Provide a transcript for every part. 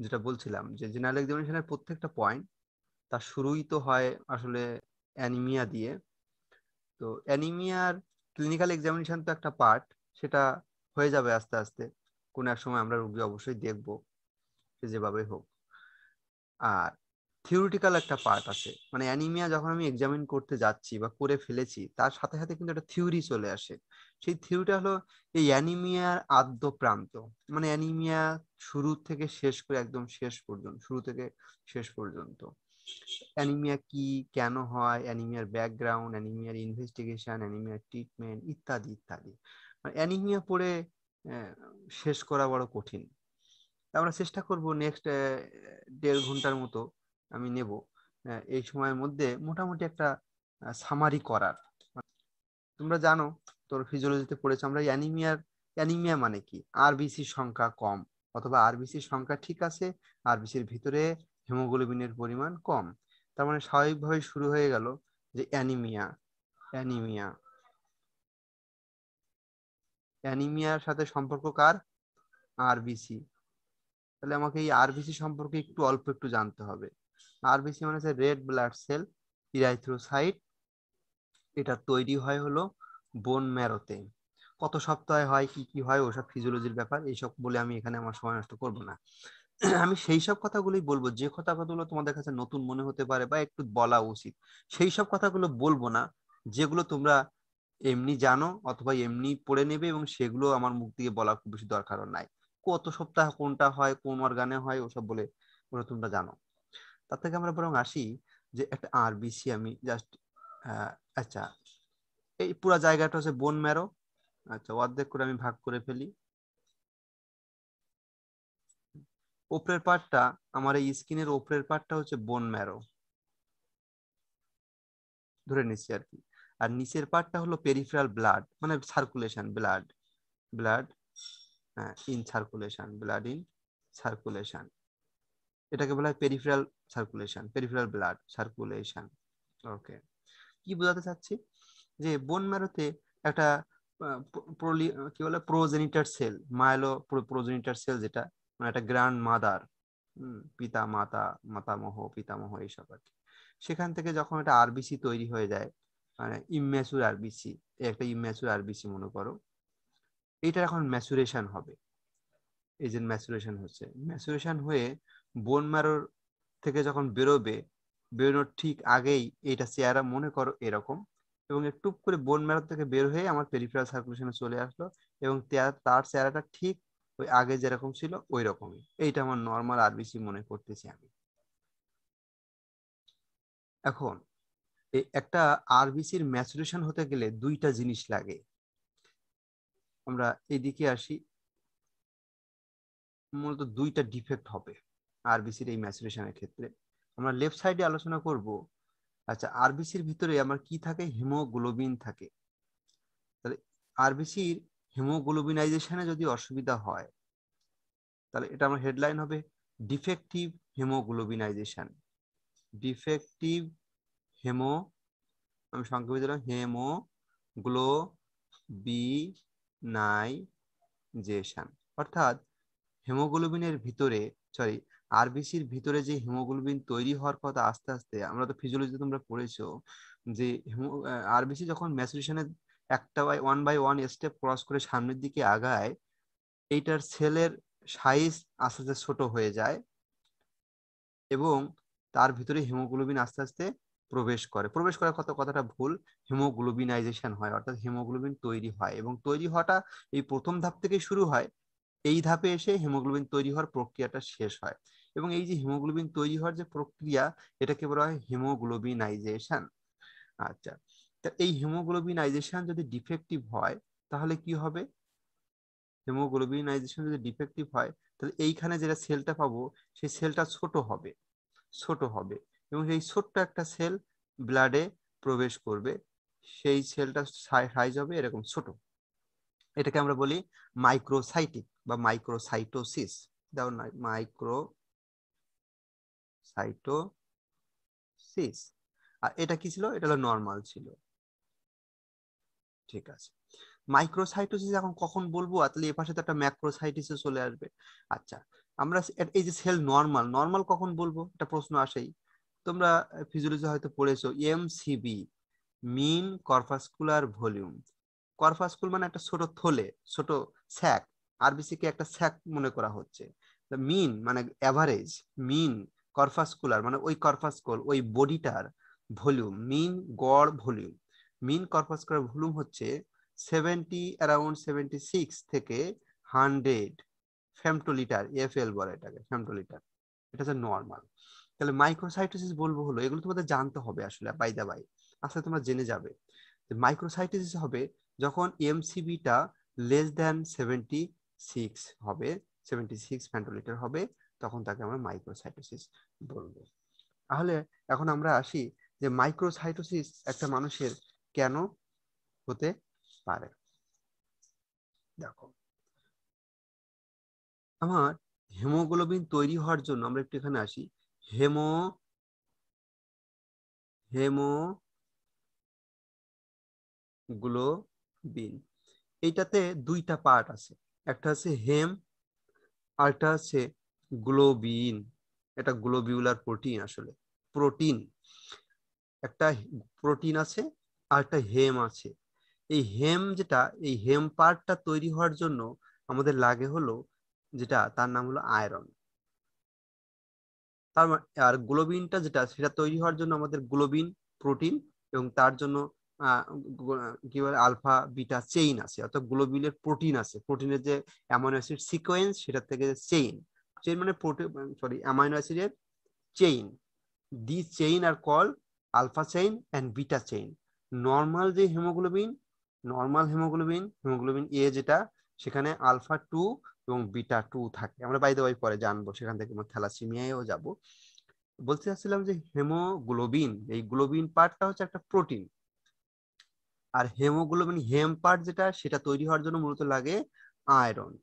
যেটা বলছিলাম যে জেনারেল এক্সামিনেশনের প্রত্যেকটা পয়েন্ট তার শুরুই তো হয় আসলে অ্যানিমিয়া দিয়ে। তো অ্যানিমিয়ার ক্লিনিক্যাল এক্সামিনেশন তো একটা পার্ট, সেটা হয়ে যাবে আস্তে আস্তে। কোনো এক সময় আমরা রোগী অবশ্যই দেখবো, সে যেভাবে হোক। আর থিওরিটিক্যাল একটা পার্ট আছে, মানে অ্যানিমিয়া যখন আমি এক্সামিন করতে যাচ্ছি বা করে ফেলেছি তার সাথে সাথে কিন্তু একটা থিওরি চলে আসে। সেই থিওরিটা হলো এই অ্যানিমিয়ার আদ্য প্রান্ত, মানে অ্যানিমিয়া শুরু থেকে শেষ করে একদম শেষ পর্যন্ত, শুরু থেকে শেষ পর্যন্ত অ্যানিমিয়া কি, কেন হয়, অ্যানিমিয়ার ব্যাকগ্রাউন্ড, অ্যানিমিয়ার ইনভেস্টিগেশন, অ্যানিমিয়ার ট্রিটমেন্ট ইত্যাদি ইত্যাদি। মানে অ্যানিমিয়া পড়ে আহ, শেষ করা বড় কঠিন। আমরা চেষ্টা করব নেক্সট 1.5 ঘন্টার মতো আমি নেব, এই সময়ের মধ্যে মোটামুটি একটা সামারি করার। তোমরা জানো, তোর ফিজিওলজিতে পড়েছো আমরা অ্যানিমিয়া মানে কি, আরবিসির সংখ্যা কম অথবা আরবিসির সংখ্যা ঠিক আছে, আরবিসির ভিতরে হিমোগ্লোবিনের পরিমাণ কম। তার মানে স্বাভাবিকভাবে শুরু হয়ে গেল যে অ্যানিমিয়া। অ্যানিমিয়া অ্যানিমিয়ার সাথে সম্পর্ক কার? আরবিসি। তাহলে আমাকে এই আরবিসি সম্পর্কে একটু অল্প একটু জানতে হবে। আরবিসি মানে হচ্ছে রেড ব্লাড সেল ইরাইথ্রোসাইট। এটা তৈরি হয় হলো বোন ম্যারোতে। কত সপ্তাহে হয়, কি কি হয়, ওসব ফিজিওলজির ব্যাপার, এইসব বলে আমি এখানে আমার সময় নষ্ট করব না। আমি সেই সব কথাগুলোই বলবো যে কথাগুলো তোমাদের কাছে নতুন মনে হতে পারে বা একটু বলা উচিত। সেই সব কথাগুলো বলবো না যেগুলো তোমরা এমনি জানো অথবা এমনি পড়ে নেবে, এবং সেগুলো আমার মুখ দিয়ে বলা খুব বেশি দরকারও নাই। কত সপ্তাহ কোনটা হয়, কোন অর্গানে হয়, ওসব বলে ওরা তোমরা জানো। তার থেকে আমরা বরং আসি যে একটা আরবিসি আমি জাস্ট, আচ্ছা, এই পুরো জায়গাটা হচ্ছে বোন ম্যারো। আচ্ছা, অর্ধেক করে আমি ভাগ করে ফেলি। উপরের পার্টটা, আমার এই স্কিনের উপরের পার্টটা হচ্ছে বোন ম্যারো, ধরে নিচ্ছি আর কি। আর নিচের পার্টটা হলো পেরিফেরাল ব্লাড, মানে circulation blood. Blood in circulation, blood in circulation, এটাকে বলা হয় peripheral circulation, peripheral blood circulation. Okay, কি বোঝাতে চাচ্ছি যে বোন ম্যারোতে একটা কি বলে প্রোজেনিটার সেল, প্রোজেনিটার সেল, যেটা মানে একটা গ্র্যান্ড মাদার, পিতা মাতা, মাতামহ পিতামহ এইসব আর কি। সেখান থেকে যখন একটা আরবিসি তৈরি হয়ে যায়, মানে ইম্যাচুর আরবিসি, একটা ইম্যাচুর আরবিসি মনে করো, এটা এখন ম্যাচুরেশন হবে। এই যে ম্যাচুরেশন হচ্ছে, ম্যাচুরেশন হয়ে বোন ম্যারোর থেকে যখন বেরোবে, বেরোনোর ঠিক আগেই এটা চেহারা মনে করো এরকম, এবং একটু করে বোন ম্যারো থেকে বের হয়ে আমার পেরিফেরাল সার্কুলেশনে চলে আসলো, এবং তার চেহারাটা ঠিক ওই আগে যেরকম ছিল ওই রকমই। এইটা আমার নর্মাল আরবিসি মনে করতেছি আমি। এখন এই একটা আরবিসির ম্যাচুরেশন হতে গেলে দুইটা জিনিস লাগে। আমরা এদিকে আসি, মূলত দুইটা ডিফেক্ট হবে আরবিসির এই ম্যাচুরেশনের ক্ষেত্রে। আমরা লেফট সাইডে আলোচনা করব। আচ্ছা, আরবিসির ভিতরে আমার কি থাকে? হিমোগ্লোবিন থাকে। তাহলে আরবিসির হিমোগ্লোবিনাইজেশনে যদি অসুবিধা হয়, তাহলে এটা আমার হেডলাইন হবে ডিফেক্টিভ হিমোগ্লোবিনাইজেশন। ডিফেক্টিভ হেমো, আমি সংক্ষেপে দিলাম হেমোগ্লোবিনাইজেশন। অর্থাৎ হিমোগ্লোবিনের ভিতরে, সরি, আরবিসির ভিতরে যে হিমোগ্লোবিন তৈরি হওয়ার কথা আস্তে আস্তে, আমরা তো ফিজিওলজিতে তোমরা পড়েছো যে আরবিসি যখন ম্যাচুরেশনে একটা বাই ওয়ান স্টেপ ক্রস করে সামনের দিকে আগায়, এইটার সেলের সাইজ আস্তে আস্তে ছোট হয়ে যায়, এবং তার ভিতরে হিমোগ্লোবিন আস্তে আস্তে প্রবেশ করার কথাটা ভুল, হিমোগ্লোবিনাইজেশন হয়, অর্থাৎ হিমোগ্লোবিন তৈরি হয়, এবং তৈরি হওয়াটা এই প্রথম ধাপ থেকে শুরু হয়। এই ধাপে এসে হিমোগ্লোবিন তৈরি হওয়ার প্রক্রিয়াটা শেষ হয়, এবং এই যে হিমোগ্লোবিন তৈরি হওয়ার যে প্রক্রিয়া, এটাকে বলা হয় হিমোগ্লোবিনাইজেশন। আচ্ছা, তা এই হিমোগ্লোবিনাইজেশন যদি ডিফেক্টিভ হয় তাহলে কি হবে? হিমোগ্লোবিনাইজেশন যদি ডিফেক্টিভ হয়, তাহলে এইখানে যেটা সেলটা পাবো, সেই সেলটা ছোট হবে, এবং সেই ছোট্ট একটা সেল ব্লাডে প্রবেশ করবে। সেই সেলটা সাইজ হবে এরকম ছোট। এটাকে আমরা বলি মাইক্রোসাইটিক বা মাইক্রোসাইটোসিস। দাও না, মাইক্রোসাইটোসিস। আর এটা কি ছিল? এটা হলো নর্মাল ছিল। ঠিক আছে, মাইক্রোসাইটোসিস এখন কখন বলবো? আর তাহলে এ পাশে তো একটা ম্যাক্রোসাইটিসে চলে আসবে। আচ্ছা, আমরা এই যে সেল নর্মাল, নর্মাল কখন বলবো এটা প্রশ্ন আসেই। তোমরা ফিজিওলজি হয়তো পড়েছো এমসিভি, মিন কর্পাসকুলার ভলিউম। কর্পাসকুল মানে একটা ছোট থলে, ছোট স্যাক, আরবিসি কে একটা স্যাক মনে করা হচ্ছে। মিন মানে অ্যাভারেজ, মিন কর্পাসকুলার মানে ওই কর্পাসকুল ওই বডিটার ভলিউম, মিন গড় ভলিউম। মিন কর্পাসকুলার ভলিউম হচ্ছে 76 থেকে 100 ফেমটোলিটার, এফএল বলে এটাকে, ফেমটোলিটার। এটা হচ্ছে নর্মাল। তাহলে মাইক্রোসাইটোসিস বলবো হলো, এগুলো তোমাদের জানতে হবে আসলে বাই দা বাই, আসলে তোমরা জেনে যাবে। মাইক্রোসাইটোসিস হবে যখন এমসিবিটা লেস দ্যান 76 হবে, 76 ফেন্টোলিটার হবে, তখন তাকে আমরা মাইক্রোসাইটোসিস বলবো। তাহলে এখন আমরা আসি যে মাইক্রোসাইটোসিস একটা মানুষের কেন হতে পারে। দেখো, আমার হেমোগ্লোবিন তৈরি হওয়ার জন্য আমরা একটু এখানে আসি। হেমোগ্লোবিন এইটাতে দুইটা পার্ট আছে, একটা আছে হেম, আরেকটা আছে গ্লোবিন। এটা গ্লোবিউলার প্রোটিন, আসলে প্রোটিন। একটা প্রোটিন আছে আর একটা হেম আছে। এই হেম যেটা, এই হেম পার্টটা তৈরি হওয়ার জন্য আমাদের লাগে হলো যেটা, তার নাম হলো আয়রন। আর গ্লোবিনটা যেটা, সেটা তৈরি হওয়ার জন্য আমাদের গ্লোবিন প্রোটিন, এবং তার জন্য আহ, কি বলে আলফা বিটা চেইন আছে, অর্থাৎ গ্লোবিনের প্রোটিন আছে, প্রোটিনের যে অ্যামাইনো অ্যাসিড সিকোয়েন্স সেটা থেকে চেইন, চেইন মানে প্রোটিন, সরি, অ্যামাইনো অ্যাসিডের chain. These chain are called alpha chain and beta chain. Normal যে হেমোগ্লোবিন, নর্মাল হেমোগ্লোবিন, হেমোগ্লোবিন এ যেটা, সেখানে আলফা 2 এবং বিটা 2 থাকে। আমরা বাই দ্য ওয়াই পরে জানবো, সেখান থেকে আমরা থ্যালাসেমিয়ায়ও যাব। বলতে চাচ্ছিলাম যে হেমোগ্লোবিন, এই গ্লোবিন পার্টটা হচ্ছে একটা প্রোটিন, আর হেমোগ্লোবিন হেম পার্ট যেটা, সেটা তৈরি হওয়ার জন্য মূলত লাগে আয়রন।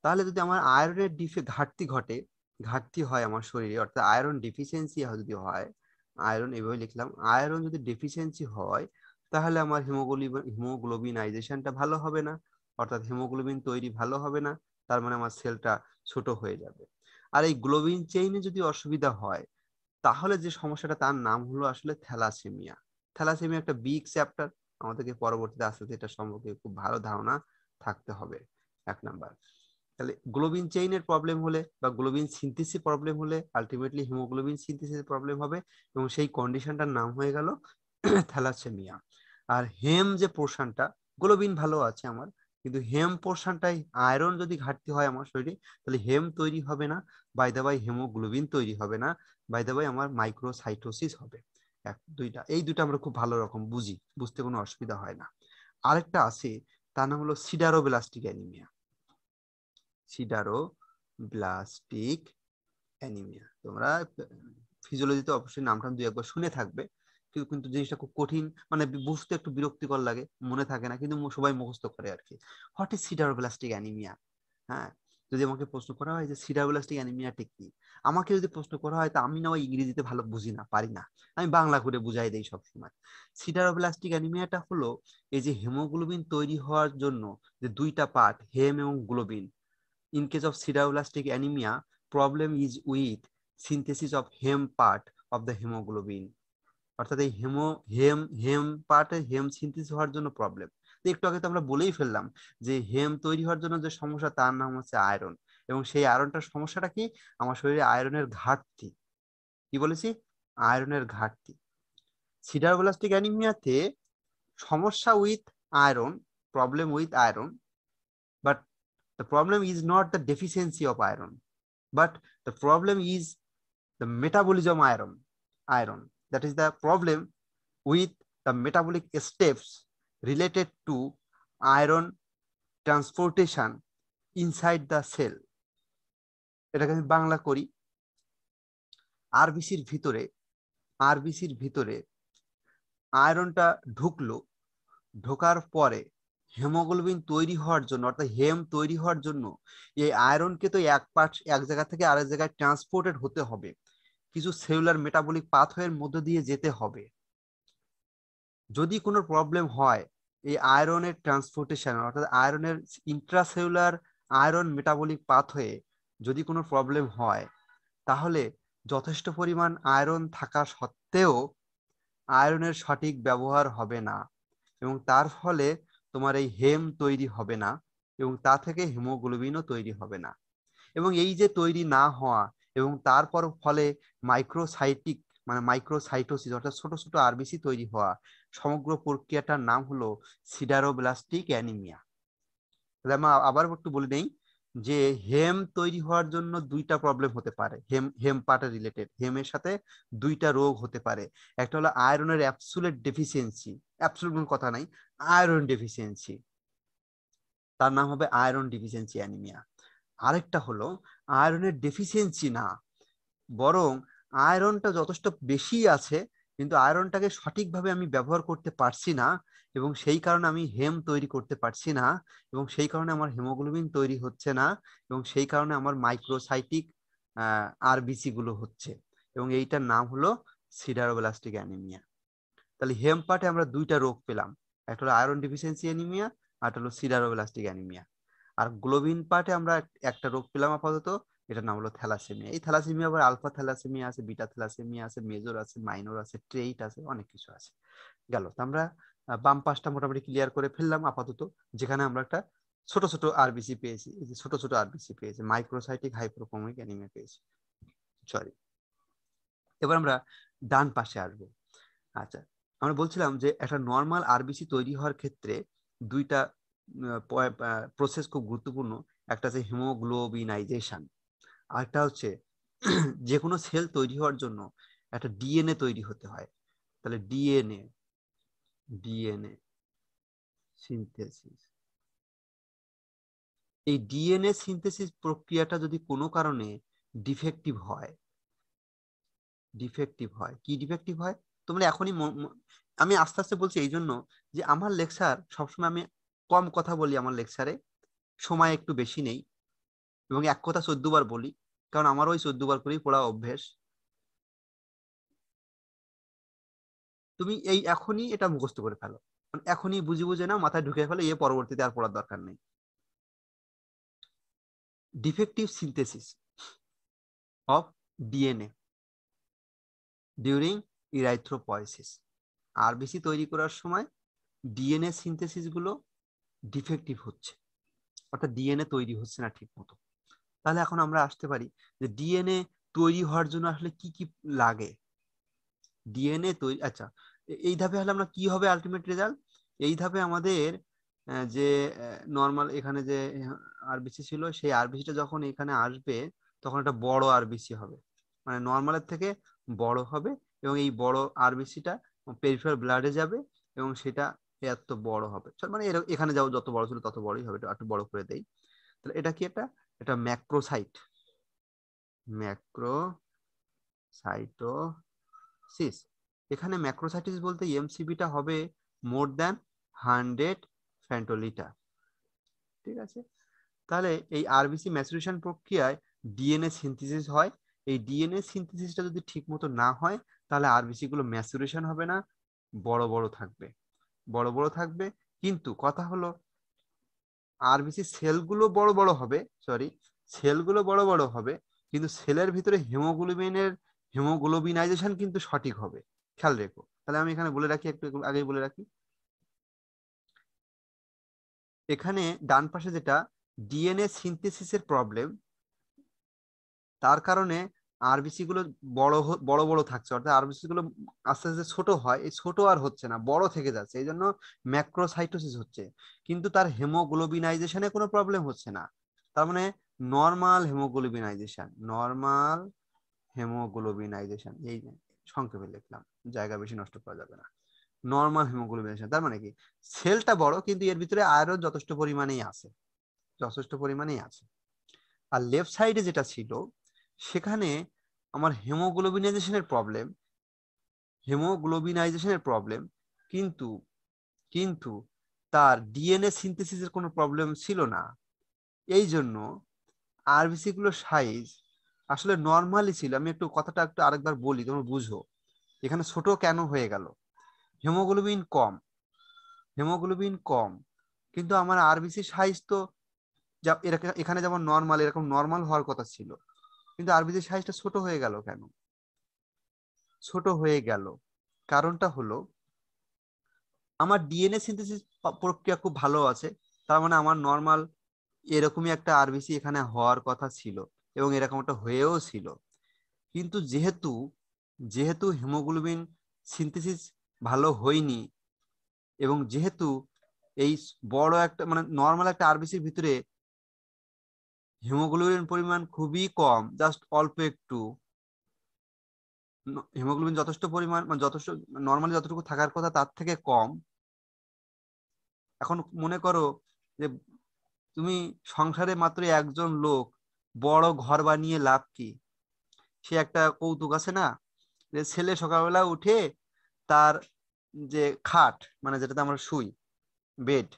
তাহলে যদি আমার আয়রনের ঘাটতি ঘটে, ঘাটতি হয় আমার শরীরে, অর্থাৎ আয়রন ডেফিসিয়েন্সি যদি হয়, আয়রন এভাবে লিখলাম, আয়রন যদি ডেফিসিয়েন্সি হয়, তাহলে আমার হিমোগ্লোবিনাইজেশনটা ভালো হবে না, অর্থাৎ হিমোগ্লোবিন তৈরি ভালো হবে না। তার মানে আমার সেলটা ছোট হয়ে যাবে। আর এই গ্লোবিন চেইনে যদি অসুবিধা হয়, তাহলে যে সমস্যাটা, তার নাম হলো আসলে থ্যালাসেমিয়া। থ্যালাসেমিয়া একটা বিগ চ্যাপ্টার, আমাদেরকে পরবর্তীতে আস্তে আস্তে এটা সম্পর্কে খুব ভালো ধারণা থাকতে হবে। 1 নাম্বার। তাহলে গ্লোবিন চেইনের প্রবলেম হলে বা গ্লোবিন সিনথেসিস প্রবলেম হলে আলটিমেটলি হিমোগ্লোবিন সিনথেসিস প্রবলেম হবে, এবং সেই কন্ডিশনটার নাম হয়ে গেল থ্যালাসেমিয়া। আর হেম যে পোর্শনটা, গ্লোবিন ভালো আছে আমার, কিন্তু হেম পোর্শনটাই আয়রন যদি ঘাটতি হয় আমার শরীরে, তাহলে হেম তৈরি হবে না, বাই দা বাই হিমোগ্লোবিন তৈরি হবে না, বাই দা বাই আমার মাইক্রোসাইটোসিস হবে। দুইটা, এই দুইটা আমরা খুব ভালো রকম বুঝি, বুঝতে কোনো অসুবিধা হয় না। আরেকটা আছে, তার নাম হলো সিডারোব্লাস্টিক অ্যানিমিয়া। সিডারোব্লাস্টিক অ্যানিমিয়া, তোমরা ফিজিওলজিতে অবশ্যই নামটা 2-1বার শুনে থাকবে, কিন্তু কিন্তু জিনিসটা খুব কঠিন, মানে বুঝতে একটু বিরক্তিকর লাগে, মনে থাকে না, কিন্তু সবাই মুখস্থ করে আর কি। What is sideroblastic anaemia? হ্যাঁ, যদি আমাকে প্রশ্ন করা হয় যে সিডারোব্লাস্টিক অ্যানিমিয়াটা কি, আমাকে যদি প্রশ্ন করা হয়, তা আমি না ওই ইংরেজিতে ভালো বুঝি না, পারি না, আমি বাংলা করে বুঝাই দেই সবসময়। সিডারোব্লাস্টিক অ্যানিমিয়াটা হলো এই যে হেমোগ্লোবিন তৈরি হওয়ার জন্য যে দুইটা পার্ট, হেম এবং globin, in case of sideroblastic anemia, problem is with synthesis of hem part of the hemoglobin. অর্থাৎ এই হেম হেম পার্টে হেম সিনথেসিস হওয়ার জন্য প্রবলেম। একটু আগে তো আমরা বলেই ফেললাম যে হেম তৈরি হওয়ার জন্য যে সমস্যা, তার নাম হচ্ছে আয়রন, এবং সেই আয়রনটার সমস্যাটা কি, আমার শরীরে আয়রনের ঘাটতি। কি বলেছি? আয়রনের ঘাটতি। সিডারোব্লাস্টিক অ্যানিমিয়াতে সমস্যা with iron, problem with iron, but the problem is not the deficiency of iron, but the problem is the metabolism iron. That is the problem with the metabolic steps related to iron transportation inside the cell. এটাকে আমি বাংলা করি, আরবিসির ভিতরে, আরবিসির ভিতরে আয়রনটা ঢুকলো, ঢোকার পরে haemoglobin তৈরি হওয়ার জন্য, অর্থাৎ হেম তৈরি হওয়ার জন্য এই আয়রনকে তো এক জায়গা থেকে আরেক জায়গায় ট্রান্সপোর্টেড হতে হবে, কিছু সেলুলার মেটাবলিক পাথওয়ের মধ্য দিয়ে যেতে হবে। যদি কোনো প্রবলেম হয় এই আয়রনের ট্রান্সপোর্টেশন, অর্থাৎ আয়রনের ইন্ট্রাসেলুলার আয়রন মেটাবলিক পাথওয়ে যদি কোনো প্রবলেম হয় তাহলে যথেষ্ট পরিমাণ আয়রন থাকা সত্ত্বেও আয়রনের সঠিক ব্যবহার হবে না, এবং তার ফলে তোমার এই হেম তৈরি হবে না, এবং তা থেকে হিমোগ্লোবিনও তৈরি হবে না। এবং এই যে তৈরি না হওয়া এবং তারপর ফলে মাইক্রোসাইটিক মানে মাইক্রোসাইটোসিস অর্থাৎ ছোট ছোট আরবিসি তৈরি হওয়া, সমগ্র প্রক্রিয়াটার নাম হলো সিডারোব্লাস্টিক অ্যানিমিয়া। তাহলে আমি আবার একটু বলে নেই যে হেম তৈরি হওয়ার জন্য দুইটা প্রবলেম হতে পারে, হেম হেম পার্টে রিলেটেড, হেমের সাথে দুইটা রোগ হতে পারে। একটা হলো আয়রনের অ্যাবসুলেট ডেফিসিয়েন্সি, অ্যাবসুলেট কোনো কথা নাই, আয়রন ডেফিসিয়েন্সি, তার নাম হবে আয়রন ডেফিসিয়েন্সি অ্যানিমিয়া। আরেকটা হলো আয়রনের ডেফিসিয়েন্সি না, বরং আয়রনটা যথেষ্ট বেশি আছে কিন্তু আয়রনটাকে সঠিকভাবে আমি ব্যবহার করতে পারছি না, এবং সেই কারণে আমি হেম তৈরি করতে পারছি না, এবং সেই কারণে আমার হিমোগ্লোবিন তৈরি হচ্ছে না, এবং সেই কারণে আমার মাইক্রোসাইটিক আরবিসি গুলো হচ্ছে, এবং এইটার নাম হলো সিডারোব্লাস্টিক অ্যানিমিয়া। তাহলে হেম পার্টে আমরা দুইটা রোগ পেলাম, একটা হলো আয়রন ডেফিসিয়েন্সি অ্যানিমিয়া, আর একটা হলো সিডারোব্লাস্টিক অ্যানিমিয়া। আর গ্লোবিন পার্টে আমরা একটা রোগ পেলাম আপাতত, এটার নাম হলো থ্যালাসেমিয়া। এই থ্যালাসেমিয়া আবার আলফা থ্যালাসেমিয়া আছে, বিটা থ্যালাসেমিয়া আছে, মেজর আছে, মাইনর আছে, ট্রেইট আছে, অনেক কিছু আছে। গেল তো আমরা বাম পাশটা মোটামুটি ক্লিয়ার করে ফেললাম আপাতত, যেখানে আমরা একটা ছোট ছোট আরবিসি পেয়েছি, এই যে ছোট ছোট আরবিসি পেয়েছি, মাইক্রোসাইটিক হাইপোক্রোমিক অ্যানিমিয়া পেয়েছি, সরি। এবার আমরা ডান পাশে আসবো। আচ্ছা, আমরা বলছিলাম যে একটা নর্মাল আরবিসি তৈরি হওয়ার ক্ষেত্রে দুইটা প্রসেস খুব গুরুত্বপূর্ণ। একটা হচ্ছে হিমোগ্লোবিনাইজেশন, আরেকটা হচ্ছে যে কোনো সেল তৈরি হওয়ার জন্য একটা ডিএনএ তৈরি হতে হয়। তাহলে ডিএনএ ডিএনএ সিনথেসিস, এই ডিএনএ সিনথেসিস প্রক্রিয়াটা যদি কোনো কারণে ডিফেক্টিভ হয়, কি ডিফেক্টিভ হয় তোমরা এখনই আমি আস্তে আস্তে বলছি এই জন্য যে আমার লেকচার সবসময় আমি কম কথা বলি, আমার লেকচারে সময় একটু বেশি নেই, এবং এক কথা 14 বার বলি, কারণ আমার ওই 14 বার করেই পড়া অভ্যেস। তুমি এই এখনই এটা মুখস্থ করে ফেলো, এখনই বুঝে বুঝে না মাথায় ঢুকে ফেলো, এ পরবর্তীতে আর পড়ার দরকার নেই। Defective synthesis of DNA during erythropoiesis, RBC তৈরি করার সময় ডিএনএ সিনথেসিস গুলো ডিফেক্টিভ হচ্ছে, অর্থাৎ ডিএনএ তৈরি হচ্ছে না ঠিক মতো। তাহলে এখন আমরা আসতে পারি যে ডিএনএ তৈরি হওয়ার জন্য আসলে কি কি লাগে। ডিএনএ তৈরি, আচ্ছা, এই ধাপে হলে আমরা কি হবে আলটিমেট রেজাল্ট, এই ধাপে আমাদের যে নর্মাল এখানে যে আরবিসি ছিল সেই আরবিসিটা যখন এখানে আসবে তখন একটা বড় আরবিসি হবে, মানে নর্মালের থেকে বড় হবে, এবং এই বড় আরবিসিটা পেরিফেরাল ব্লাডে যাবে, এবং সেটা এত বড় হবে, মানে এখানে যাও যত বড় ছিল তত বড়ই হবে, এটা একটু বড় করে দেই। তাহলে এটা কি, এটা ম্যাক্রোসাইট, ম্যাক্রোসাইটোসিস। এখানে ম্যাক্রোসাইটিস বলতে এমসিবিটা হবে মোর দ্যান 100 ফেন্টোলিটার, ঠিক আছে। তাহলে এই আরবিসি ম্যাচুরেশন প্রক্রিয়ায় ডিএনএ সিনথেসিস হয়, এই ডিএনএ সিনথেসিসটা যদি ঠিক মতো না হয় তাহলে আরবিসি গুলো ম্যাচুরেশন হবে না, বড় বড় থাকবে, বড় বড় থাকবে। কিন্তু কথা হলো আরবিসি সেলগুলো বড় বড় হবে, সরি, সেলগুলো বড় বড় হবে, কিন্তু সেলের ভিতরে হিমোগ্লোবিনাইজেশন কিন্তু সঠিক হবে, খেয়াল রেখো। তাহলে আমি এখানে বলে রাখি, একটু আগেই বলে রাখি, এখানে ডান পাশে যেটা ডিএনএ সিনথেসিসের প্রবলেম, তার কারণে আরবিসি গুলো বড় বড় থাকছে, অর্থাৎ আরবিসি গুলো আস্তে আস্তে ছোট হয়, এই ছোট আর হচ্ছে না, বড় থেকে যাচ্ছে, এই জন্য ম্যাক্রোসাইটোসিস হচ্ছে। কিন্তু তার হেমোগ্লোবিনাইজেশনে কোনো প্রবলেম হচ্ছে না, তার মানে নর্মাল হেমোগ্লোবিনাইজেশন এই সংক্ষেপে লিখলাম, জায়গা বেশি নষ্ট করা যাবে না। নর্মাল হেমোগ্লোবিনাইজেশন তার মানে কি, সেলটা বড় কিন্তু এর ভিতরে আয়রন যথেষ্ট পরিমাণেই আছে। আর লেফট সাইডে যেটা ছিল সেখানে আমার হেমোগ্লোবিনাইজেশনের প্রবলেম, কিন্তু কিন্তু তার ডিএনএ সিনথেসিসের কোনো প্রবলেম ছিল না। এই জন্য আরবিসি গুলোর সাইজ আসলে নর্মালি ছিল। আমি একটু কথাটা একটু আরেকবার বলি, তোমরা বুঝো এখানে ছোট কেন হয়ে গেল। হেমোগ্লোবিন কম, কিন্তু আমার আরবিসি সাইজ তো যা এখানে যেমন নর্মাল, এরকম নর্মাল হওয়ার কথা ছিল, কিন্তু আরবিসির সাইজটা ছোট হয়ে গেল কেন? ছোট হয়ে গেল কারণটা হলো আমার ডিএনএ সিনথেসিস প্রক্রিয়া খুব ভালো আছে, তার মানে আমার নর্মাল এরকমই একটা আরবিসি এখানে হওয়ার কথা ছিল, এবং এরকম একটা হয়েও ছিল। কিন্তু যেহেতু যেহেতু হিমোগ্লোবিন সিনথেসিস ভালো হয়নি, এবং যেহেতু এই বড় একটা মানে নর্মাল একটা আরবিসির ভিতরে হিমোগ্লোবিন পরিমাণ খুবই কম, জাস্ট অল্প একটু, হিমোগ্লোবিন যথেষ্ট পরিমাণ মানে যথেষ্ট নর্মালি যতটুকু থাকার কথা তার থেকে কম। এখন মনে করো যে তুমি সংসারে মাত্র একজন লোক, বড় ঘর বানিয়ে লাভ কি? সে একটা কৌতুক আছে না, যে ছেলে সকালবেলা উঠে তার যে খাট মানে যেটাতে আমরা শুই, বেড,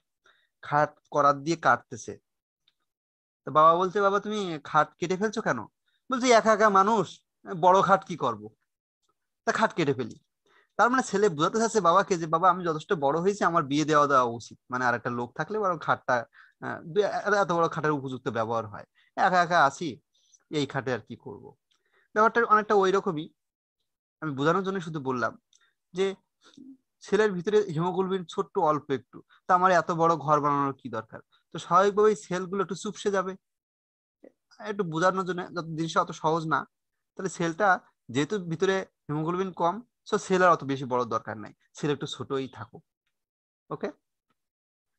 খাট করাত দিয়ে কাটতেছে। তো বাবা বলছে, বাবা তুমি খাট কেটে ফেলছো কেন? বলছে একা একা মানুষ, বড় খাট কি করব, তা খাট কেটে ফেলি। তার মানে ছেলে বোঝাতে চাচ্ছে বাবাকে যে বাবা আমি যথেষ্ট বড় হয়েছি, আমার বিয়ে দেওয়া দেওয়া উচিত, মানে আর একটা লোক থাকলে বরং খাটটা এত বড় খাটের উপযুক্ত ব্যবহার হয়, একা একা আছি, এই খাটে আর কি করব। ব্যাপারটা অনেকটা ওই রকমই, আমি বোঝানোর জন্য শুধু বললাম যে ছেলের ভিতরে হিমোগ্লোবিন ছোট্ট অল্প একটু, তা আমার এত বড় ঘর বানানোর কি দরকার? তো স্বাভাবিকভাবেই সেলগুলো একটু চুপসে যাবে। একটু বোঝানোর জন্য, যত জিনিসটা অত সহজ না, তাহলে সেলটা যেহেতু ভিতরে হিমোগ্লোবিন কম, সো সেল আর অত বেশি বড় দরকার নাই, সেল একটু ছোটই থাকুক। ওকে,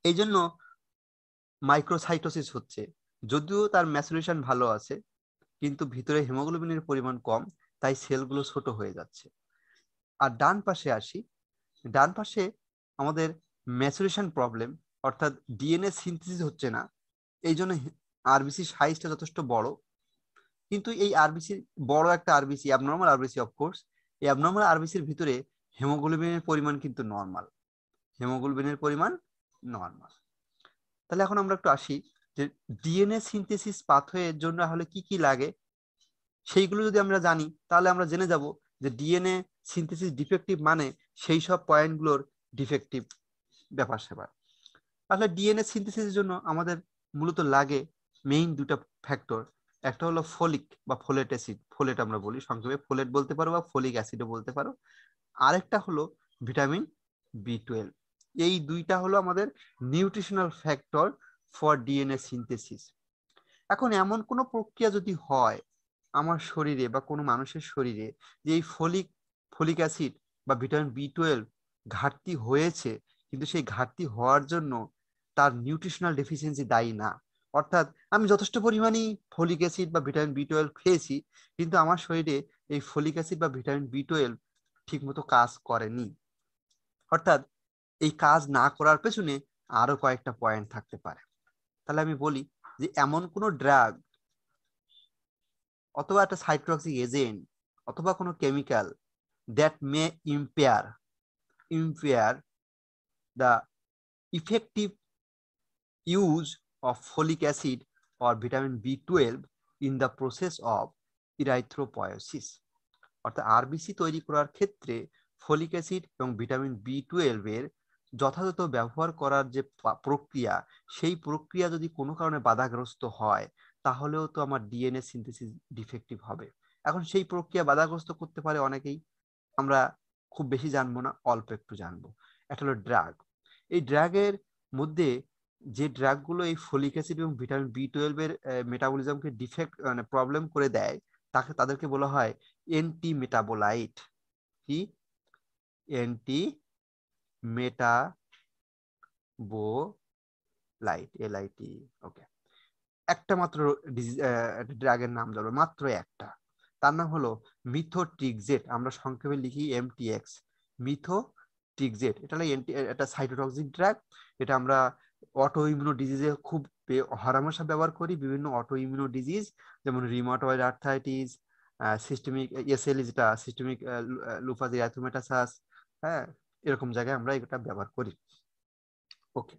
এই জন্য মাইক্রোসাইটোসিস হচ্ছে, যদিও তার ম্যাচুরেশন ভালো আছে, কিন্তু ভিতরে হিমোগ্লোবিনের পরিমাণ কম, তাই সেলগুলো ছোট হয়ে যাচ্ছে। আর ডান পাশে আসি, ডান পাশে আমাদের ম্যাচুরেশন প্রবলেম, অর্থাৎ ডিএনএ সিনথেসিস হচ্ছে না, এই জন্য আরবিসি সাইজটা যথেষ্ট বড়, কিন্তু এই আরবিসি বড় একটা আরবিসি, অ্যাবনর্মাল আরবিসি অফকোর্স, এই অ্যাবনর্মাল আরবিসির ভিতরে হিমোগ্লোবিনের পরিমাণ কিন্তু নর্মাল, হিমোগ্লোবিনের পরিমাণ নর্মাল। তাহলে এখন আমরা একটু আসি যে ডিএনএ সিনথেসিস পাথওয়ের জন্য হলে কি কি লাগে, সেইগুলো যদি আমরা জানি তাহলে আমরা জেনে যাব যে ডিএনএ সিনথেসিস ডিফেক্টিভ মানে সেই সব পয়েন্টগুলোর ডিফেক্টিভ ব্যাপার স্যাপার। আসলে ডিএনএ সিনথেসিসের জন্য আমাদের মূলত লাগে মেইন দুটো ফ্যাক্টর। একটা হলো ফলিক বা ফোলেট অ্যাসিড, ফোলেট আমরা বলি সংক্ষেপে, ফোলেট বলতে পারো বা ফলিক অ্যাসিডও বলতে পারো। আরেকটা হলো ভিটামিন বি 12। এই দুইটা হলো আমাদের nutritional factor for DNA synthesis. এখন এমন কোনো প্রক্রিয়া যদি হয় আমার শরীরে বা কোনো মানুষের শরীরে, যে এই ফলিক অ্যাসিড বা ভিটামিন বি 12 ঘাটতি হয়েছে, কিন্তু সেই ঘাটতি হওয়ার জন্য তার নিউট্রিশনাল ডেফিসিয়েন্সি দায়ী না, অর্থাৎ আমি যথেষ্ট পরিমাণেই ফলিক অ্যাসিড বা ভিটামিন বি 12 খেয়েছি, কিন্তু আমার শরীরে এই ফলিক অ্যাসিড বা ভিটামিন বি 12 ঠিক মতো কাজ করেনি, অর্থাৎ এই কাজ না করার পেছনে আরো কয়েকটা পয়েন্ট থাকতে পারে। তাহলে আমি বলি যে এমন কোনো ড্রাগ অথবা একটা সাইটোটক্সিক এজেন্ট অথবা কোনো chemical that may impair the effective use of folic acid or vitamin B 12 in the process of erythropoiesis। অর্থাৎ আরবিসি তৈরি করার ক্ষেত্রে ফলিক অ্যাসিড এবং ভিটামিন বি 12 এর যথাযথ ব্যবহার করার যে প্রক্রিয়া, সেই প্রক্রিয়া যদি কোনো কারণে বাধাগ্রস্ত হয়, তাহলেও তো আমার ডিএনএ সিনথেসিস ডিফেক্টিভ হবে। এখন সেই প্রক্রিয়া বাধাগ্রস্ত করতে পারে অনেকেই, আমরা খুব বেশি জানবো না, অল্প একটু জানবো। একটা হলো ড্রাগ। এই ড্রাগের মধ্যে যে ড্রাগগুলো এই ফলিক অ্যাসিড এবং ভিটামিন বি 12 এর মেটাবলিজমকে ডিফেক্ট মানে প্রবলেম করে দেয়, তাদেরকে বলা হয় এন্টি মেটাবোলাইট। কি? Anti metabolite, LIT। ওকে, একটা মাত্র ড্রাগের নাম জানো, মাত্র একটা, তার নাম হলো মিথোট্রিক্সেট, আমরা সংক্ষেপে লিখি MTX। মিথোট্রিক্সেট এটা হলো একটা সাইটোটক্সিক ড্রাগ। এটা আমরা অটো ইমিউনো ডিজিজে খুব হরহামেশা ব্যবহার করি, বিভিন্ন অটো ইমিউনো ডিজিজ যেমন রিমাটয়েড আর্থ্রাইটিস, সিস্টেমিক SLE যেটা সিস্টেমিক লুপাস এরিথ্রোমেটাসাস, হ্যাঁ, এরকম জায়গায় আমরা এটা ব্যবহার করি। ওকে,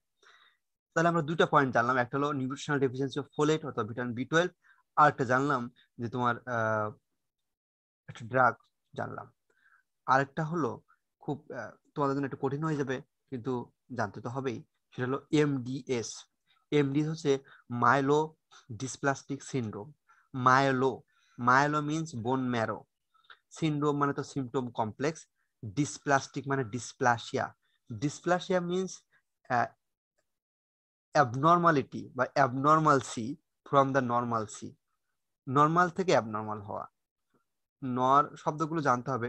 তাহলে আমরা দুইটা পয়েন্ট জানলাম, একটা হলো নিউট্রিশনাল ডেফিসিয়েন্সি অফ ফোলেট অথবা ভিটামিন বি 12, আর একটা জানলাম যে তোমার একটা ড্রাগ জানলাম। আরেকটা হলো খুব তোমাদের জন্য একটু কঠিন হয়ে যাবে, কিন্তু জানতে তো হবেই, সেটা হলো MDS। এমডিএস হচ্ছে myelodysplastic syndrome. Myelo means bone marrow, syndrome মানে তো সিমটম কমপ্লেক্স, ডিসপ্লাস্টিক মানে ডিসপ্লাসিয়া মিনস অ্যাবনর্মালিটি বা abnormalcy from the normalcy, normal থেকে অ্যাবনর্মাল হওয়া। শব্দগুলো জানতে হবে,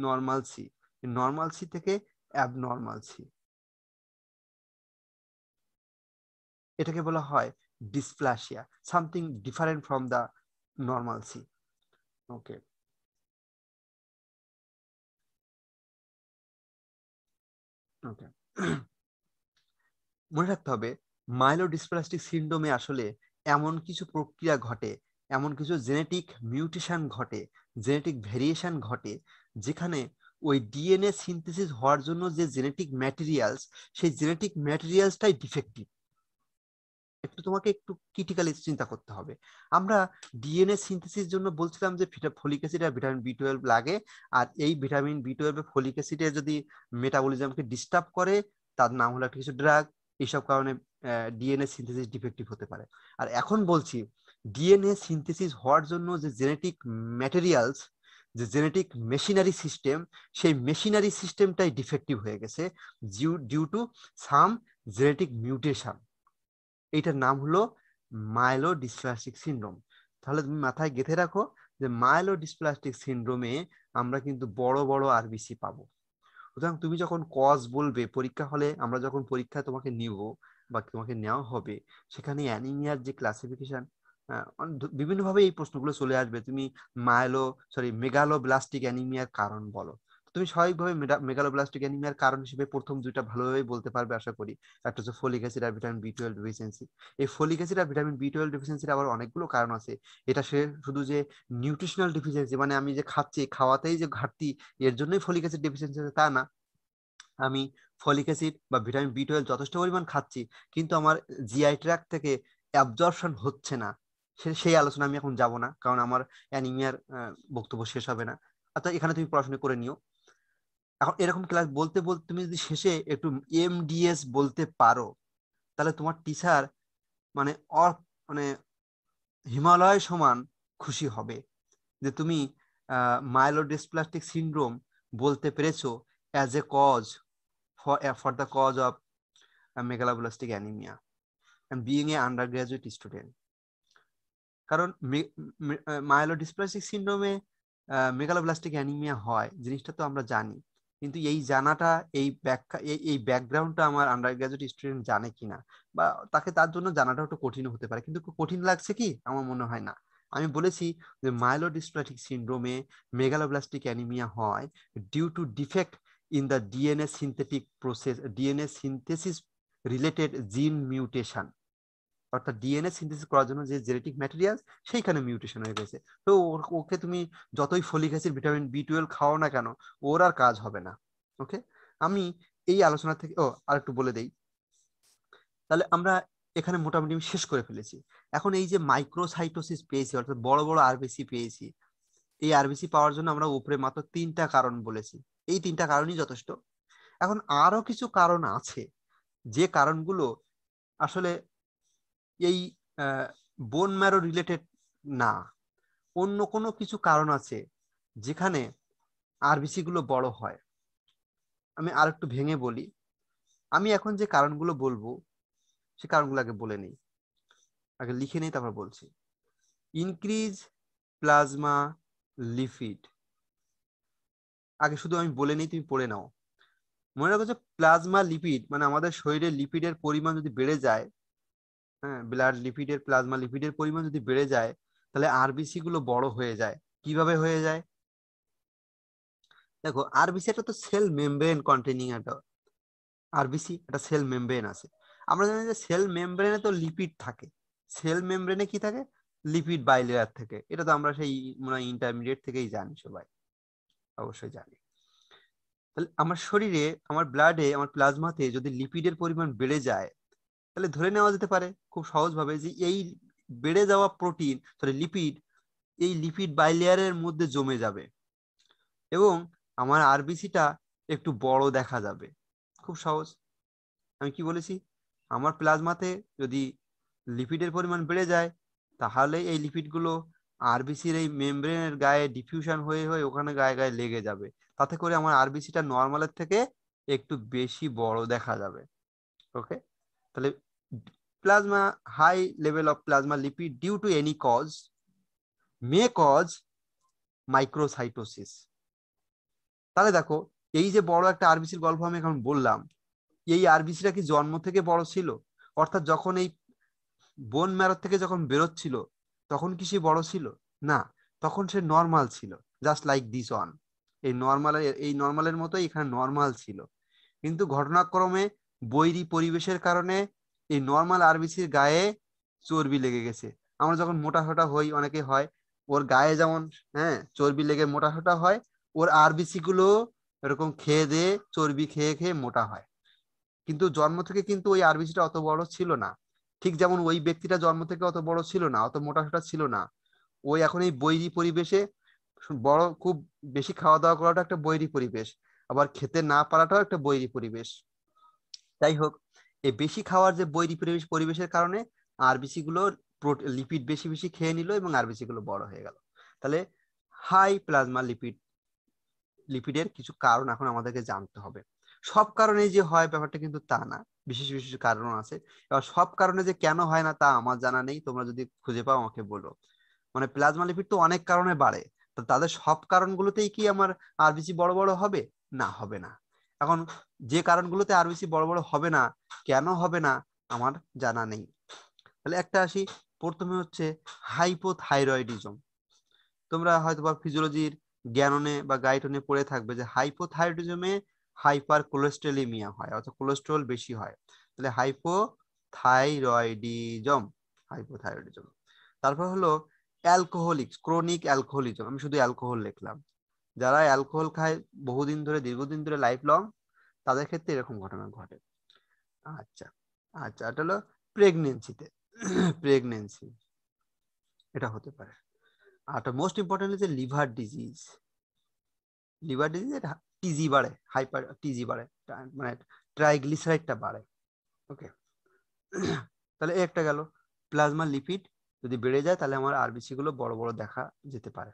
নর্মালসি থেকে অ্যাবনর্মালসি, এটাকে বলা হয় dysplasia, something different from the normalcy. Okay, okay. মনে রাখতে হবে মাইলোডিসপ্লাস্টিক সিন্ড্রোমে আসলে এমন কিছু প্রক্রিয়া ঘটে, এমন কিছু জেনেটিক মিউটেশন ঘটে, জেনেটিক ভেরিয়েশন ঘটে, যেখানে ওই ডিএনএ সিনথেসিস হওয়ার জন্য যে জেনেটিক ম্যাটেরিয়ালস, সেই জেনেটিক ম্যাটেরিয়ালসটাই ডিফেক্টিভ। তোমাকে একটু ক্রিটিক্যালি চিন্তা করতে হবে। আমরা ডিএনএ সিনথেসিস জন্য বলছিলাম যে ফলিক অ্যাসিড আর ভিটামিন বি 12 লাগে, আর এই ভিটামিন বি 12 ফলিক অ্যাসিডে যদি মেটাবলিজমকে ডিস্টার্ব করে, তার নাম হলো একটা কিছু ড্রাগ, এইসব কারণে ডিএনএ সিনথেসিস ডিফেক্টিভ হতে পারে। আর এখন বলছি ডিএনএ সিনথেসিস হওয়ার জন্য যে জেনেটিক ম্যাটেরিয়ালস, যে জেনেটিক মেশিনারি সিস্টেম, সেই মেশিনারি সিস্টেমটাই ডিফেক্টিভ হয়ে গেছে due to some genetic mutation. এইটার নাম হলো মাইলোডিসপ্লাস্টিক সিনড্রোম। তাহলে তুমি মাথায় গেঁথে রাখো যে মাইলোডিসপ্লাস্টিক সিনড্রোমে আমরা কিন্তু বড় বড় আরবিসি পাবো। সুতরাং তুমি যখন কজ বলবে পরীক্ষা হলে, আমরা যখন পরীক্ষায় তোমাকে নিব বা তোমাকে নেওয়া হবে, সেখানে অ্যানিমিয়ার যে ক্লাসিফিকেশন, বিভিন্নভাবে এই প্রশ্নগুলো চলে আসবে। তুমি মেগালোব্লাস্টিক অ্যানিমিয়ার কারণ বলো, তুমি স্বাভাবিকভাবে মেগালোব্লাস্টিক অ্যানিমিয়ার কারণ হিসেবে প্রথম দুইটা ভালোভাবে বলতে পারবে আশা করি। একটা হচ্ছে ফলিক অ্যাসিড আর ভিটামিন বি 12 ডেফিসিয়েন্সি। এই ফলিক অ্যাসিড আর ভিটামিন বি 12 ডেফিসিয়েন্সির আবার অনেকগুলো কারণ আছে। এটা সে শুধু যে নিউট্রিশনাল ডেফিসিয়েন্সি, মানে আমি যে খাচ্ছি খাওয়াতেই যে ঘাটতি, এর জন্যই ফলিক অ্যাসিড ডেফিসিয়েন্সি আছে তা না। আমি ফলিক অ্যাসিড বা ভিটামিন বি 12 যথেষ্ট পরিমাণ খাচ্ছি, কিন্তু আমার জিআই ট্র্যাক্ট থেকে অ্যাবজর্পশন হচ্ছে না, সেই আলোচনা আমি এখন যাব না, কারণ আমার অ্যানিমিয়ার বক্তব্য শেষ হবে না। অর্থাৎ এখানে তুমি পড়াশোনা করে নিও। এখন এরকম ক্লাস বলতে বলতে তুমি যদি শেষে একটু এমডিএস বলতে পারো, তাহলে তোমার টিচার মানে মানে হিমালয় সমান খুশি হবে যে তুমি মাইলোডিসপ্লাস্টিক সিনড্রোম বলতে পেরেছো as a cause, for the cause of megaloblastic anemia and being a undergraduate student. কারণ মাইলোডিসপ্লাস্টিক সিনড্রোমে মেগালোব্লাস্টিক অ্যানিমিয়া হয় জিনিসটা তো আমরা জানি, কিন্তু এই জানাটা, এই ব্যাখ্যা, এই ব্যাকগ্রাউন্ডটা আমার আন্ডার গ্রাজুয়েট স্টুডেন্ট জানে কিনা, বা তাকে তার জন্য জানাটা একটু কঠিন হতে পারে। কিন্তু কঠিন লাগছে কি? আমার মনে হয় না। আমি বলেছি যে মাইলোডিসপ্লাস্টিক সিনড্রোমে মেগালোব্লাস্টিক অ্যানিমিয়া হয় due to defect in the DNA synthetic process, DNA synthesis related gene mutation. অর্থাৎ ডিএনএ সিনথেসিস করার জন্য যে জেনেটিক ম্যাটেরিয়াল, সেইখানে মিউটেশন হয়ে গেছে। তো ওকে তুমি যতই ফলিক অ্যাসিড ভিটামিন বি 12 খাও না কেন, ওর আর কাজ হবে না। ওকে, আমি এই আলোচনা থেকে আর একটু বলে দেই। তাহলে আমরা এখানে মোটামুটি শেষ করে ফেলেছি। এখন এই যে মাইক্রোসাইটোসিস পেয়েছি, অর্থাৎ বড় বড় আরবিসি পেয়েছি, এই আরবিসি পাওয়ার জন্য আমরা উপরে মাত্র 3টা কারণ বলেছি। এই 3টা কারণই যথেষ্ট। এখন আরো কিছু কারণ আছে, যে কারণগুলো আসলে এই বোন ম্যারো রিলেটেড না, অন্য কোনো কিছু কারণ আছে যেখানে আরবিসি গুলো বড় হয়। আমি আর একটু ভেঙে বলি। আমি এখন যে কারণগুলো বলবো, সে কারণগুলো আগে বলে নেই, আগে লিখে নেই, তারপর বলছি। ইনক্রিজ প্লাজমা লিপিড, আগে শুধু আমি বলে নেই, তুমি পড়ে নাও। মনে রাখো যে প্লাজমা লিপিড মানে আমাদের শরীরে লিপিডের পরিমাণ যদি বেড়ে যায়, হ্যাঁ, ব্লাড লিপিডের, প্লাজমা লিপিডের পরিমাণ যদি বেড়ে যায়, তাহলে আরবিসি গুলো বড় হয়ে যায়। কিভাবে হয়ে যায়? দেখো, আরবিসি একটা তো সেল মেমব্রেন কন্টেনিং একটা আরবিসি, একটা সেল মেমব্রেন আছে। আমরা জানি যে সেল মেমব্রেনে তো লিপিড থাকে। সেল মেমব্রেনে কি থাকে? লিপিড বাইলেয়ার থেকে। এটা তো আমরা সেই মনে হয় ইন্টারমিডিয়েট থেকেই জানি, সবাই অবশ্যই জানি। তাহলে আমার শরীরে, আমার ব্লাডে, আমার প্লাজমাতে যদি লিপিডের পরিমাণ বেড়ে যায়, তাহলে ধরে নেওয়া যেতে পারে খুব সহজভাবে যে এই বেড়ে যাওয়া প্রোটিন, লিপিড, এই লিপিড বাইলেয়ারের মধ্যে জমে যাবে এবং আমার আরবিসিটা একটু বড় দেখা যাবে। খুব সহজ। আমি কি বলেছি? আমার প্লাজমাতে যদি লিপিডের পরিমাণ বেড়ে যায়, তাহলে এই লিপিডগুলো আরবিসির এই মেমব্রেনের গায়ে ডিফিউশন হয়ে হয়ে ওখানে গায়ে গায়ে লেগে যাবে, তাতে করে আমার আরবিসিটা নর্মালের থেকে একটু বেশি বড় দেখা যাবে। ওকে, তাহলে plasma high level of plasma lipid due to any cause may cause microcytosis. তাহলে দেখো, এই যে বড় একটা আরবিসির গল্প আমি এখন বললাম, এই আরবিসিটা কি জন্ম থেকে বড় ছিল? অর্থাৎ যখন এই বোন ম্যারো থেকে যখন বেরোচ্ছিল তখন কি সে বড় ছিল? না, তখন সে নর্মাল ছিল, জাস্ট লাইক দিস ওয়ান। এই নর্মালের মতো এখানে নর্মাল ছিল, কিন্তু ঘটনাক্রমে বৈরী পরিবেশের কারণে এই নর্মাল আরবিসির গায়ে চর্বি লেগে গেছে। আমরা যখন মোটা সোটা হই, অনেকে হয়, ওর গায়ে যেমন হ্যাঁ চর্বি লেগে মোটা সোটা হয়, ওর আরবিসি গুলো এরকম খেয়ে দিয়ে চর্বি খেয়ে খেয়ে মোটা হয়। কিন্তু জন্ম থেকে কিন্তু ওই আরবিসিটা অত বড় ছিল না। ঠিক যেমন ওই ব্যক্তিটা জন্ম থেকে অত বড় ছিল না, অত মোটা সোটা ছিল না। ওই এখন এই বৈরী পরিবেশে বড় খুব বেশি খাওয়া দাওয়া করাটা একটা বৈরী পরিবেশ, আবার খেতে না পারাটাও একটা বৈরী পরিবেশ। যাই হোক, এই বেশি খাওয়ার যে বৈরী পরিবেশের কারণে আরবিসি গুলো লিপিড বেশি বেশি খেয়ে নিল এবং আরবিসি গুলো বড় হয়ে গেল। তাহলে হাই প্লাজমা লিপিডের কিছু কারণ এখন আমাদেরকে জানতে হবে। সব কারণে যে হয় ব্যাপারটা কিন্তু তা না, বিশেষ বিশেষ কারণ আছে। এবার সব কারণে যে কেন হয় না তা আমার জানা নেই, তোমরা যদি খুঁজে পাও আমাকে বলো। মানে প্লাজমা লিপিড তো অনেক কারণে বাড়ে, তো তাদের সব কারণগুলোতেই কি আমার আরবিসি বড় বড় হবে? না, হবে না। এখন যে কারণগুলোতে আরবিসি বড় বড় হবে না, কেন হবে না আমার জানা নেই। তাহলে একটা আসি, প্রথমে হচ্ছে হাইপোথাইরয়েডিজম। তোমরা হয়তো বা ফিজিওলজির জ্ঞাননে বা গাইডনে পড়ে থাকবে যে হাইপোথাইরয়েডিজমে হাইপার কোলেস্টেরোলিমিয়া হয়, অর্থাৎ কোলেস্টেরল বেশি হয়। তাহলে হাইপোথাইরয়েডিজম, হাইপোথাইরয়েডিজম। তারপর হলো অ্যালকোহলিক্স, ক্রনিক অ্যালকোহলিজম। আমি শুধু অ্যালকোহল লিখলাম। যারা অ্যালকোহল খায় বহুদিন ধরে, দীর্ঘদিন ধরে, লাইফ লং, তাদের ক্ষেত্রে এরকম ঘটনা ঘটে। আচ্ছা, আচ্ছা, এটা হলো প্রেগনেন্সিতে। প্রেগনেন্সি এটা হতে পারে। আর মোস্ট ইম্পর্টেন্ট হচ্ছে লিভার ডিজিজ। লিভার ডিজিজ টিজি বাড়ে, হাইপার টিজি বাড়ে, মানে ট্রাইগ্লিসারাইডটা বাড়ে। ওকে, তাহলে একটা গেল। প্লাজমা লিপিড যদি বেড়ে যায় তাহলে আমার আরবিসি গুলো বড় বড় দেখা যেতে পারে।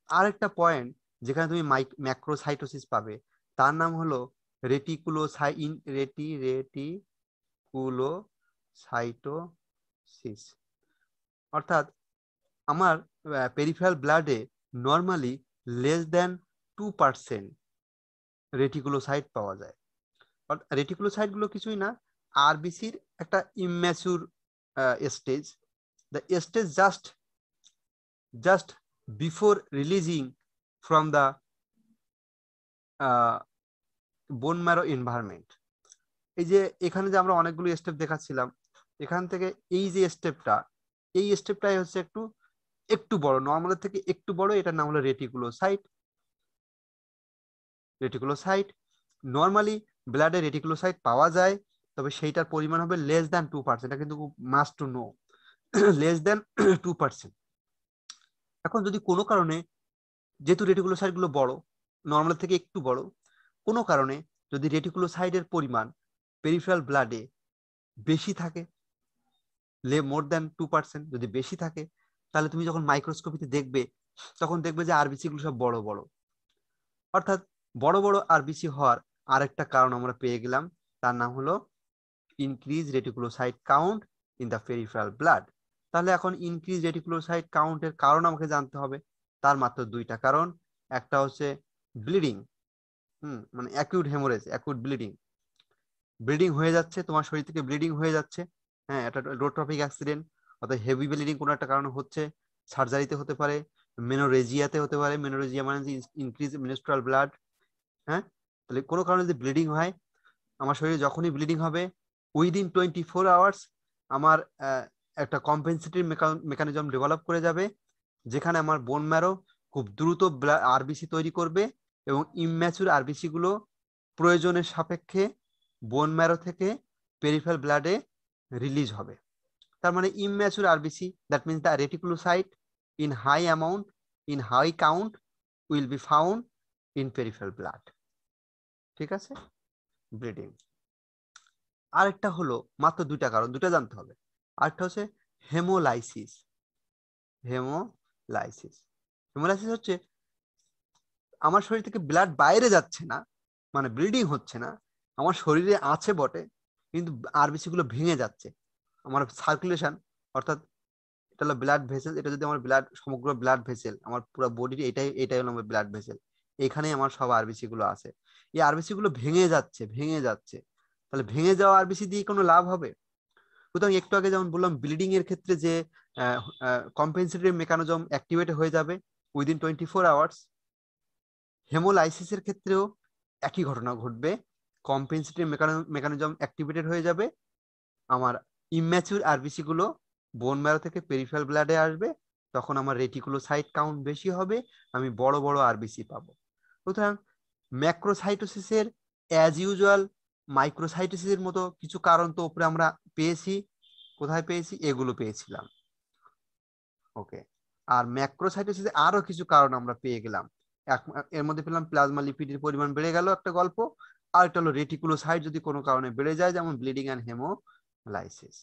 আরেকটা পয়েন্ট যেখানে তুমি ম্যাক্রোসাইটোসিস পাবে, তার নাম হলো রেটিকুলোসাইটোসিস। অর্থাৎ আমার পেরিফেরাল ব্লাডে নর্মালি লেস দেন 2% রেটিকুলোসাইট পাওয়া যায়। রেটিকুলোসাইট গুলো কিছুই না, আরবিসির একটা immature stage, the stage just before releasing from the bone marrow environment. এই যে এখানে যে আমরা অনেকগুলো স্টেপ দেখাচ্ছিলাম, এখান থেকে এই স্টেপটাই হচ্ছে একটু একটু বড়, নর্মালের থেকে একটু বড়। এটার নাম হলো রেটিকুলোসাইট। রেটিকুলোসাইট নর্মালি ব্লাডে রেটিকুলোসাইট পাওয়া যায়, তবে সেইটার পরিমাণ হবে লেস দ্যান 2%। এটা কিন্তু must to know, less than 2%। এখন যদি কোনো কারণে, যেহেতু রেটিকুলোসাইট গুলো বড়, নর্মাল থেকে একটু বড়, কোনো কারণে যদি রেটিকুলোসাইটের পরিমাণ পেরিফেরাল ব্লাডে বেশি থাকে, মোর দ্যান 2% যদি বেশি থাকে, তাহলে তুমি যখন মাইক্রোস্কোপিতে দেখবে তখন দেখবে যে আরবিসি গুলো সব বড় বড়। অর্থাৎ বড় বড় আরবিসি হওয়ার আরেকটা কারণ আমরা পেয়ে গেলাম, তার নাম হলো increase reticulocyte count in the peripheral blood. তাহলে এখন ইনক্রিজ রেটিকুলোসাইট কাউন্টের কারণ আমাকে জানতে হবে। তার মাত্র দুইটা কারণ। একটা হচ্ছে ব্লিডিং, মানে acute haemorrhage, acute bleeding. Bleeding হয়ে যাচ্ছে, তোমার শরীর থেকে ব্লিডিং হয়ে যাচ্ছে। হ্যাঁ, এটা রোড ট্রাফিক অ্যাক্সিডেন্ট, অর্থাৎ হেভি ব্লিডিং কোনো একটা কারণে হচ্ছে। সার্জারিতে হতে পারে, মেনোরেজিয়াতে হতে পারে। মেনোরেজিয়া মানে ইনক্রিজ মেনস্ট্রুয়াল ব্লাড। হ্যাঁ, তাহলে কোনো কারণে যদি ব্লিডিং হয়, আমার শরীরে যখনই ব্লিডিং হবে উইদিন 24 আওয়ার্স আমার একটা কম্পেনসেটরি মেকানিজম ডেভেলপ করে যাবে, যেখানে আমার বোন ম্যারো খুব দ্রুত আরবিসি তৈরি করবে এবং ইম্যাচুর আরবিসি গুলো প্রয়োজনের সাপেক্ষে বোন ম্যারো থেকে পেরিফেরাল ব্লাডে রিলিজ হবে। তার মানে immature RBC, that means the reticulocyte in high amount, in high count will be found in peripheral blood. ঠিক আছে, ব্লিডিং। আরেকটা হলো, মাত্র দুইটা কারণ, দুটা জানতে হবে। আরেকটা হচ্ছে হেমোলাইসিস। হেমোলাইসিস হেমোলাইসিস হচ্ছে আমার শরীর থেকে ব্লাড বাইরে যাচ্ছে না, মানে ব্লিডিং হচ্ছে না, আমার শরীরে আছে বটে, কিন্তু আরবিসি গুলো ভেঙে যাচ্ছে। আমার সার্কুলেশন, অর্থাৎ এটা হলো ব্লাড ভেসেল, এটা যদি আমার ব্লাড, সমগ্র ব্লাড ভেসেল, আমার পুরো বডির এটাই এটাই হলো আমার ব্লাড ভেসেল, এখানেই আমার সব আরবিসি গুলো আছে। এই আরবিসি গুলো ভেঙে যাচ্ছে, ভেঙে যাচ্ছে। তাহলে ভেঙে যাওয়া আরবিসি দিয়ে কোনো লাভ হবে? সুতরাং একটু আগে যেমন বললাম ব্লিডিং এর ক্ষেত্রে যে কম্পেনসেটরি মেকানিজম অ্যাক্টিভেট হয়ে যাবে উইদিন 24 আওয়ার্স, হেমোলাইসিসের ক্ষেত্রেও একই ঘটনা ঘটবে। কম্পেনসেটরি মেকানিজম অ্যাক্টিভেটেড হয়ে যাবে, আমার ইম্যাচিউর আরবিসি গুলো বোন ম্যারো থেকে পেরিফেরাল ব্লাডে আসবে, তখন আমার রেটিকুলোসাইট কাউন্ট বেশি হবে, আমি বড় বড় আরবিসি পাবো। সুতরাং ম্যাক্রোসাইটোসিসের অ্যাজ ইউজুয়াল মাইক্রোসাইটোসিসের মতো কিছু কারণ তো উপরে আমরা পেয়েছি। কোথায় পেয়েছি? এগুলো পেয়েছিলাম। ওকে। আর ম্যাক্রোসাইটোসিসে আরো কিছু কারণ আমরা পেয়ে গেলাম। এর মধ্যে পেলাম প্লাজমা লিপিডের পরিমাণ বেড়ে গেল, একটা গল্প। আর একটা হলো রেটিকুলোসাইট যদি কোনো কারণে বেড়ে যায়, যেমন ব্লিডিং অ্যান্ড হেমোলাইসিস।